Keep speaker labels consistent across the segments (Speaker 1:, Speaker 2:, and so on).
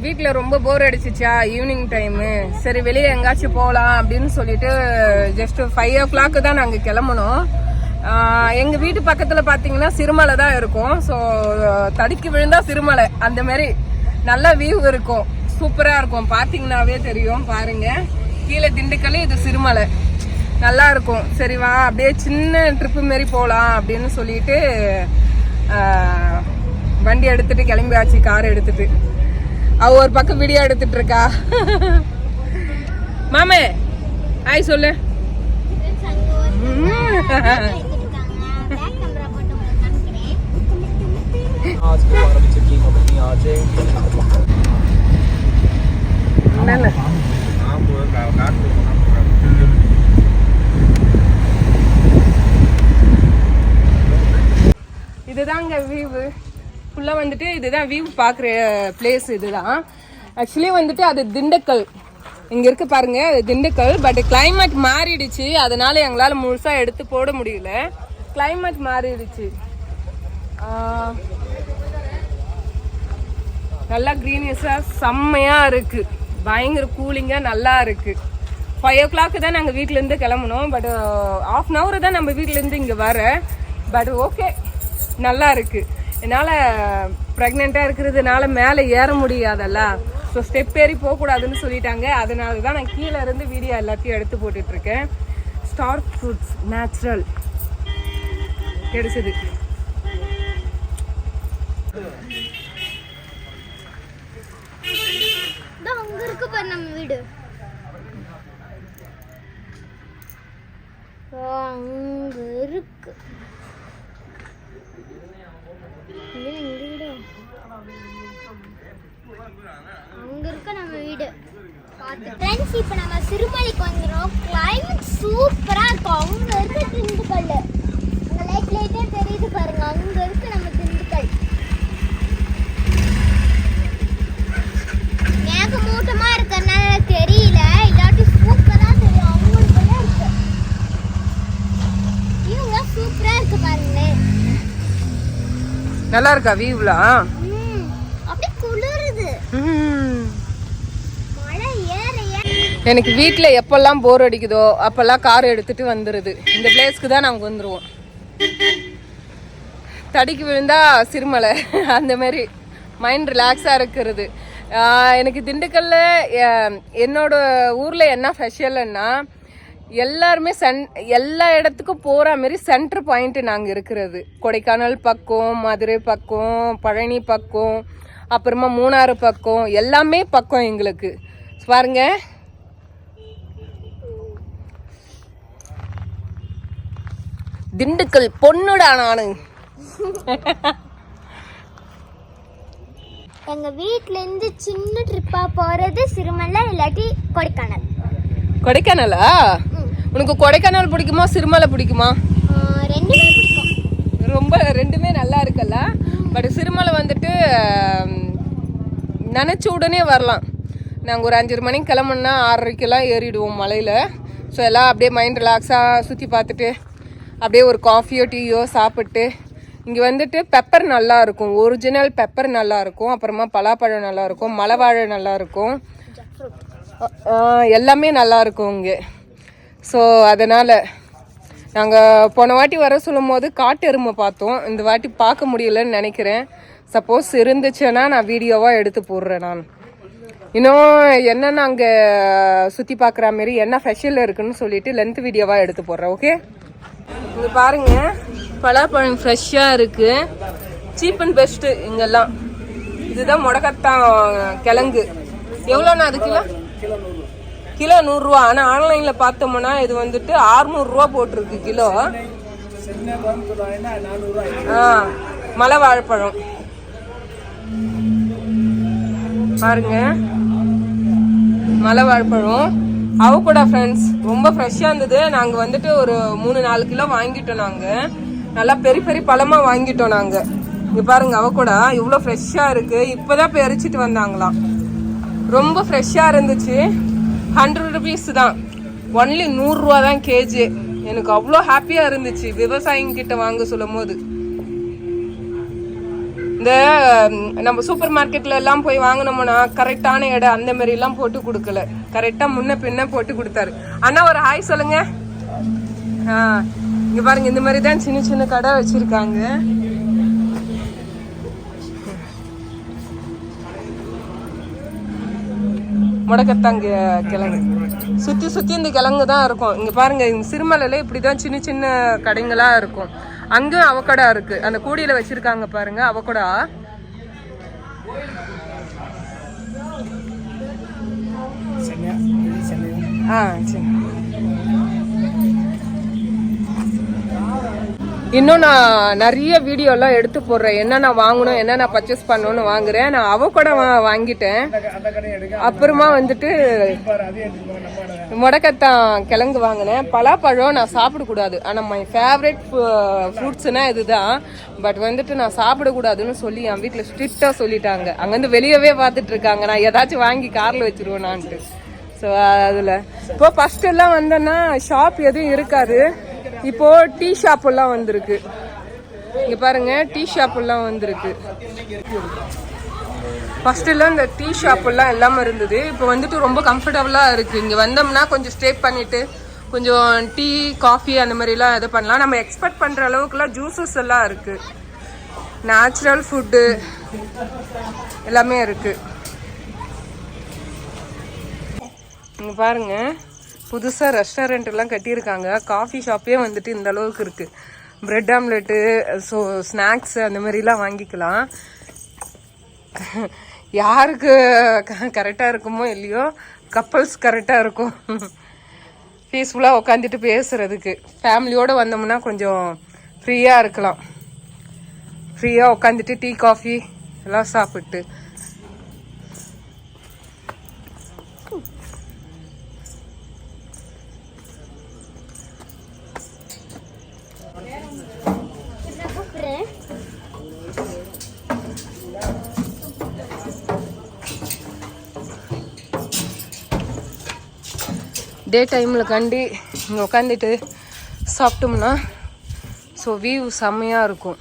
Speaker 1: வீட்டில் ரொம்ப போர் அடிச்சிச்சா evening time, சரி வெளியே எங்காச்சும் போகலாம் அப்படின்னு சொல்லிட்டு ஜஸ்ட் 5 o'clock தான் நாங்கள் கிளம்பணும். எங்கள் வீட்டு பக்கத்தில் பார்த்தீங்கன்னா சிறுமலை தான் இருக்கும். ஸோ தடுக்கி விழுந்தா சிறுமலை, அந்த மாதிரி நல்ல வியூ இருக்கும், சூப்பராக இருக்கும். பார்த்தீங்கன்னாவே தெரியும், பாருங்க. கீழே திண்டுக்கல், இது சிறுமலை, நல்லா இருக்கும். சரி வா அப்படியே சின்ன ட்ரிப்பு மாரி போகலாம் அப்படின்னு சொல்லிட்டு வண்டி எடுத்துட்டு கிளம்பியாச்சு, கார் எடுத்துட்டு. அவ ஒரு பக்கம் வீடியோ எடுத்துட்டு இருக்கா. மாமே ஹாய் சொல்லு. இதுதாங்க வியூ ஃபுல்லாக வந்துட்டு. இதுதான் வியூ பார்க்குற பிளேஸ் இதுதான். ஆக்சுவலி வந்துட்டு அது திண்டுக்கல், இங்கே இருக்கு பாருங்க, அது திண்டுக்கல். பட் கிளைமேட் மாறிடுச்சு, அதனால எங்களால் முழுசாக எடுத்து போட முடியல. கிளைமேட் மாறிடுச்சு. நல்லா க்ரீனிஷாக செம்மையாக இருக்குது, பயங்கர கூலிங்காக நல்லா இருக்குது. 5 o'clock தான் நாங்கள் வீட்டிலேருந்து கிளம்பணும். பட் 1/2 hour தான் நம்ம வீட்டிலேருந்து இங்கே வர. பட் ஓகே, நல்லா இருக்குது. என்னால் ப்ரெக்னெண்ட்டாக இருக்கிறதுனால மேலே ஏற முடியாதல்ல, ஸோ ஸ்டெப் ஏறி போகக்கூடாதுன்னு சொல்லிட்டாங்க. அதனால தான் நான் கீழே இருந்து வீடியோ எல்லாத்தையும் எடுத்து போட்டுட்ருக்கேன். ஸ்டார் ஃப்ரூட்ஸ் நேச்சுரல் கிடைச்சது.
Speaker 2: அங்க இருக்கு பாரு நம்ம வீடு, அங்க இருக்கு. அங்க இருக்க நம்ம வீடு. ஃப்ரெண்ட்ஸ், இப்போ நம்ம சிறுமலைக்கு வந்துடும். கிளைமேட் சூப்பரா இருக்கும். அங்க இருக்க திண்டுக்கல், அங்க லைட்டே தெரியுது பாருங்க, அங்க இருக்கு நம்ம திண்டுக்கல். மேகமூட்டமா இருக்கறனால தெரியல, இல்லாட்டி சூப்பரா தெரியும். அவங்களுக்குள்ள இருக்கு, இவங்க சூப்பரா இருக்கு பாருங்களே.
Speaker 1: நல்லா இருக்கா வியூலாம்?
Speaker 2: அப்படியே குளிருது. மழை ஏற
Speaker 1: எனக்கு வீட்டில் எப்பெல்லாம் போர் அடிக்குதோ அப்பெல்லாம் கார் எடுத்துட்டு வந்துடுது. இந்த பிளேஸ்க்கு தான் நாங்கள் வந்துடுவோம். தடுக்கி விழுந்தா சிறுமலை, அந்த மாதிரி மைண்ட் ரிலாக்ஸாக இருக்கிறது. எனக்கு திண்டுக்கல்ல என்னோட ஊரில் என்ன ஸ்பெஷல்னா, எல்லாருமே எல்லா இடத்துக்கும் போகிற மாதிரி சென்டர் பாயிண்ட் நாங்கள் இருக்கிறது. கொடைக்கானல் பக்கம், மதுரை பக்கம், பழனி பக்கம், அப்புறமா மூணாறு பக்கம், எல்லாமே பக்கம் எங்களுக்கு. பாருங்க, திண்டுக்கல் பொண்ணுடா நானு.
Speaker 2: எங்க வீட்ல இருந்து சின்ன ட்ரிப்பா போறது சிறுமலை, இல்லாட்டி கொடைக்கானல்.
Speaker 1: கொடைக்கானலா? உனக்கு கொடைக்கானல் பிடிக்குமா சிறுமலை பிடிக்குமா?
Speaker 2: ரெண்டுமே பிடிக்கும்.
Speaker 1: ரொம்ப ரெண்டுமே நல்லா இருக்குல்ல. பட் சிறுமலை வந்துட்டு நினச்ச உடனே வரலாம். நாங்கள் ஒரு 5 மணிக்கு கிளம்புனா 6:30 ஏறிடுவோம் மலையில். ஸோ எல்லாம் அப்படியே மைண்ட் ரிலாக்ஸாக சுற்றி பார்த்துட்டு அப்படியே ஒரு காஃபியோ டீயோ சாப்பிட்டு, இங்கே வந்துட்டு பெப்பர் நல்லா இருக்கும், ஒரிஜினல் பெப்பர் நல்லா இருக்கும். அப்புறமா பலாப்பழம் நல்லா இருக்கும், மலை வாழை நல்லா இருக்கும், எல்லாமே நல்லா இருக்கும் இங்கே. ஸோ அதனால் நாங்கள் போன வாட்டி வர சொல்லும் போது காட்டு எருமை பார்த்தோம். இந்த வாட்டி பார்க்க முடியலன்னு நினைக்கிறேன். சப்போஸ் இருந்துச்சுன்னா நான் வீடியோவாக எடுத்து போடுறேன். நான் இன்னும் என்னென்ன அங்கே சுற்றி பார்க்குற மாரி என்ன ஸ்பெஷல் இருக்குன்னு சொல்லிட்டு லென்த் வீடியோவாக எடுத்து போடுறேன். ஓகே, இது பாருங்க, பலாப்பழம் ஃப்ரெஷ்ஷாக இருக்குது, சீப் அண்ட் பெஸ்ட்டு இங்கெல்லாம். இதுதான் முடக்கத்தான் கிழங்கு. எவ்வளோண்ணா அது கிலோ? கிலோ 100 ரூபா. ஆனால் ஆன்லைனில் பார்த்தோம்னா இது வந்துட்டு 600 ரூபா போட்டிருக்கு கிலோ. மலை வாழைப்பழம் பாருங்க, மலை வாழைப்பழம் அவகோடா ஃப்ரெண்ட்ஸ் ரொம்ப ஃப்ரெஷ்ஷாக இருந்தது. நாங்கள் வந்துட்டு ஒரு 3-4 கிலோ வாங்கிட்டோம். நாங்கள் நல்லா பெரிய பெரிய பழமாக வாங்கிட்டோம். நாங்கள் இங்கே பாருங்க, அவகோடா இவ்வளோ ஃப்ரெஷ்ஷாக இருக்குது. இப்போ தான் பறிச்சிட்டு வந்தாங்களாம். ரொம்ப ஃப்ரெஷ்ஷாக இருந்துச்சு. 100 rupees தான், ஒன்லி 100 ரூபா தான் கேஜி. எனக்கு அவ்வளோ ஹாப்பியாக இருந்துச்சு விவசாயிங்கிட்ட வாங்க சொல்லும் போது. இந்த நம்ம சூப்பர் மார்க்கெட்ல எல்லாம் போய் வாங்கினோம்னா கரெக்டான இடம் அந்த மாதிரி எல்லாம் போட்டு கொடுக்கல, கரெக்டா முன்ன பின்ன போட்டு கொடுத்தாரு. அண்ணா ஒரு ஹாய் சொல்லுங்க. இங்க பாருங்க, இந்த மாதிரி தான் சின்ன சின்ன கடை வச்சிருக்காங்க. முடக்கத்தாங்க கிழங்கு சுத்தி சுத்தி இந்த கிழங்கு தான் இருக்கும். இங்க பாருங்க, சிறுமலையில இப்படிதான் சின்ன சின்ன கடைங்களா இருக்கும். அங்க அவக்கடா இருக்கு, அந்த கூடியில வச்சிருக்காங்க பாருங்க அவக்கடா. சரி. இன்னும் நான் நிறைய வீடியோலாம் எடுத்து போடுறேன், என்னென்ன வாங்கணும் என்னென்ன பர்ச்சேஸ் பண்ணணும்னு வாங்குறேன். நான் அவக்கடா வாங்கிட்டேன். அப்புறமா வந்துட்டு முடக்கத்தான் கிழங்கு வாங்கினேன். பலாப்பழம் நான் சாப்பிடக்கூடாது, ஆனால் மை ஃபேவரட் ஃப்ரூட்ஸ்னா இதுதான். பட் வந்துட்டு நான் சாப்பிடக்கூடாதுன்னு சொல்லி என் வீட்டில் ஸ்ட்ரிக்டாக சொல்லிட்டாங்க. அங்கேருந்து வெளியவே பார்த்துட்டு இருக்காங்க நான் ஏதாச்சும் வாங்கி காரில் வச்சிருவேனான்ட்டு. ஸோ அதில் இப்போ ஃபர்ஸ்ட் எல்லாம் வந்தேன்னா ஷாப் எதுவும் இருக்காது. இப்போ டீ ஷாப் எல்லாம் வந்திருக்கு. இங்க பாருங்க, டீ ஷாப் எல்லாம் வந்திருக்கு. ஃபர்ஸ்ட் எல்லாம் இந்த டீ ஷாப் எல்லாம் எல்லாமே இருந்தது. இப்போ வந்துட்டு ரொம்ப கம்ஃபர்டபுளா இருக்கு. இங்க வந்தோம்னா கொஞ்சம் ஸ்டே பண்ணிட்டு கொஞ்சம் டீ காஃபி அந்த மாதிரி எல்லாம் இது பண்ணலாம். நம்ம எக்ஸ்பெக்ட் பண்ற அளவுக்குலாம் ஜூசஸ் எல்லாம் இருக்கு, நேச்சுரல் ஃபுட்டு எல்லாமே இருக்கு. இங்க பாருங்க, புதுசாக ரெஸ்டாரண்ட் எல்லாம் கட்டியிருக்காங்க. காஃபி ஷாப்பே வந்துட்டு இந்த அளவுக்கு இருக்கு. பிரெட் ஆம்லெட்டு, ஸோ ஸ்நாக்ஸ் அந்த மாதிரிலாம் வாங்கிக்கலாம். யாருக்கு கரெக்டாக இருக்குமோ இல்லையோ, கப்பல்ஸ் கரெக்டாக இருக்கும் பீஸ்ஃபுல்லாக உட்காந்துட்டு பேசுறதுக்கு. ஃபேமிலியோடு வந்தோம்னா கொஞ்சம் ஃப்ரீயாக இருக்கலாம். ஃப்ரீயாக உட்காந்துட்டு டீ காஃபி எல்லாம் சாப்பிட்டு. டே டைமில் கண்டி இங்கே உட்காந்துட்டு சாப்பிட்டோம்னா ஸோ வியூ செம்மையாக இருக்கும்.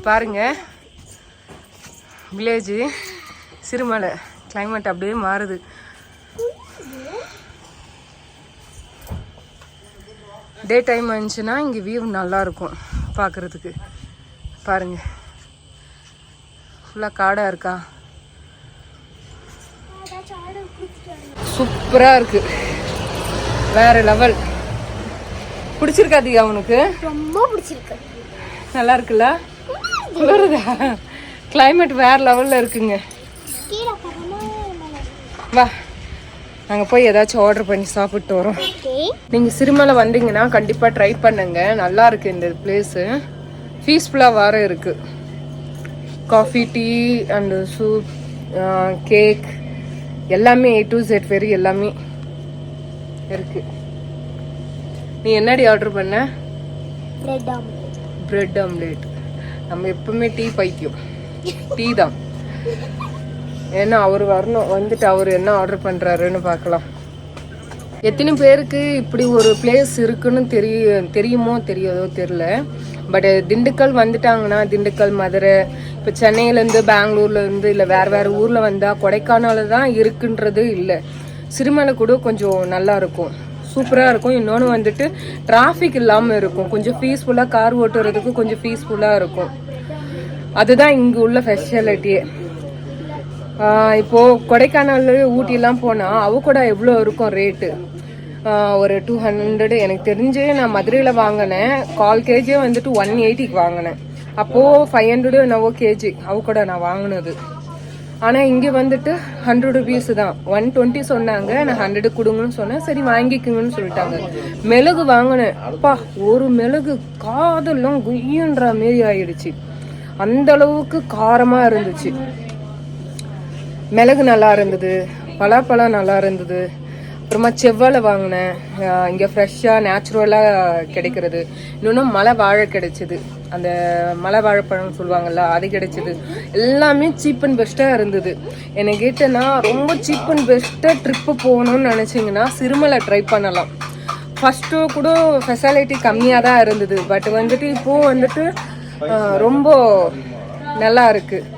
Speaker 1: பாருங்க, வில்லேஜு சிறுமலை கிளைமேட் அப்படியே மாறுது. டே டைம் இருந்துச்சுன்னா இங்கே வியூ நல்லாயிருக்கும் பார்க்குறதுக்கு. பாருங்க, ஃபுல்லாக காடாக இருக்கா, சூப்பராக இருக்கு, வேற லெவல். பிடிச்சிருக்காது அவனுக்கு?
Speaker 2: ரொம்ப பிடிச்சிருக்கு.
Speaker 1: நல்லா இருக்குல்ல? குளிருதா? கிளைமேட் வேற லெவல்ல இருக்குங்க. வா, நாங்கள் போய் ஏதாச்சும் ஆர்டர் பண்ணி சாப்பிட்டு வரோம். நீங்கள் சிறுமலை வந்தீங்கன்னா கண்டிப்பாக ட்ரை பண்ணுங்க, நல்லா இருக்கு இந்த பிளேஸு. பீஸ்ஃபுல்லாக வேற இருக்கு. Coffee, tea and soup, cake எல்லாமே A to Z வெரி எல்லாமே இருக்கு. நீ என்னடி ஆர்டர் பண்ண? Bread omelette. நம்ம எப்பவுமே டீ பைத்தியம், டீ தான். ஏன்னா அவர் வரணும், வந்துட்டு அவர் என்ன ஆர்டர் பண்றாருன்னு பார்க்கலாம். எத்தனை பேருக்கு இப்படி ஒரு பிளேஸ் இருக்குன்னு தெரியுமோ தெரியாதோ தெரியல. பட் திண்டுக்கல் வந்துட்டாங்கன்னா, திண்டுக்கல், மதுரை, இப்போ சென்னையிலேருந்து பெங்களூர்லேருந்து இல்லை வேறு வேறு ஊரில் வந்தால் கொடைக்கானல் தான் இருக்குன்றது இல்லை. சிறுமலை கூட கொஞ்சம் நல்லா இருக்கும், சூப்பராக இருக்கும். இன்னொன்று வந்துட்டு டிராஃபிக் இல்லாமல் இருக்கும், கொஞ்சம் பீஸ்ஃபுல்லாக கார் ஓட்டுறதுக்கு கொஞ்சம் பீஸ்ஃபுல்லாக இருக்கும். அதுதான் இங்கே உள்ள ஸ்பெஷாலிட்டியே. இப்போது கொடைக்கானல், ஊட்டிலாம் போனால் அவக்கூட எவ்வளோ இருக்கும் ரேட்டு? ஒரு 200. எனக்கு தெரிஞ்சு நான் மதுரையில் வாங்கினேன், 1/4 kg வந்துட்டு 180க்கு வாங்கினேன். அப்போது 500 என்னவோ கேஜி அவக்கூட நான் வாங்கினது. ஆனால் இங்கே வந்துட்டு 100 rupees தான். 120 சொன்னாங்க, நான் 100 கொடுங்கன்னு சொன்னேன். சரி வாங்கிக்குங்கன்னு சொல்லிட்டாங்க. மிளகு வாங்கினேன், அப்பா ஒரு மிளகு காதெல்லாம் குய்யன்ற மாரி ஆயிடுச்சு, அந்த அளவுக்கு காரமாக இருந்துச்சு. மிளகு நல்லா இருந்தது, பலாப்பழம் நல்லா இருந்தது. அப்புறமா செவ்வாழை வாங்கினேன், இங்கே ஃப்ரெஷ்ஷாக நேச்சுரலாக கிடைக்கிறது. இன்னொன்று மலை வாழை கிடைச்சிது, அந்த மலை வாழைப்பழம் சொல்லுவாங்கள்ல, அது கிடைச்சிது. எல்லாமே சீப் அண்ட் பெஸ்ட்டாக இருந்தது. என்னை கேட்டேன்னா ரொம்ப சீப் அண்ட் பெஸ்ட்டாக ட்ரிப்பு போகணும்னு நினச்சிங்கன்னா சிறுமலை ட்ரை பண்ணலாம். ஃபஸ்ட்டு கூட ஃபெசிலிட்டி கம்மியாக தான் இருந்தது. பட் வந்துட்டு இப்போது வந்துட்டு ரொம்ப நல்லா இருக்குது.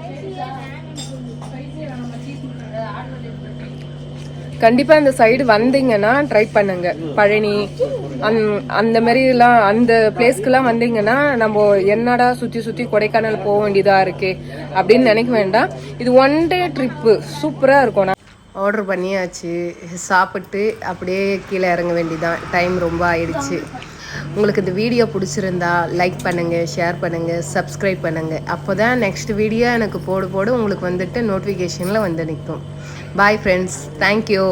Speaker 1: கண்டிப்பாக இந்த சைடு வந்தீங்கன்னா ட்ரை பண்ணுங்க. பழனி அந்த மாதிரிலாம் அந்த பிளேஸ்க்கெலாம் வந்தீங்கன்னா நம்ம என்னடா சுற்றி சுற்றி கொடைக்கானல் போக வேண்டியதாக இருக்கே அப்படின்னு நினைக்க வேண்டாம். இது 1 டே ட்ரிப்பு, சூப்பராக இருக்கும். ஆர்டர் பண்ணியாச்சு, சாப்பிட்டு அப்படியே கீழே இறங்க வேண்டியதான். டைம் ரொம்ப ஆயிடுச்சு. உங்களுக்கு இந்த வீடியோ பிடிச்சிருந்தா லைக் பண்ணுங்கள், ஷேர் பண்ணுங்கள், சப்ஸ்கிரைப் பண்ணுங்கள். அப்போ தான் நெக்ஸ்ட் வீடியோ எனக்கு போடு உங்களுக்கு வந்துட்டு நோட்டிஃபிகேஷனில் வந்து நிற்கும். Bye friends, thank you.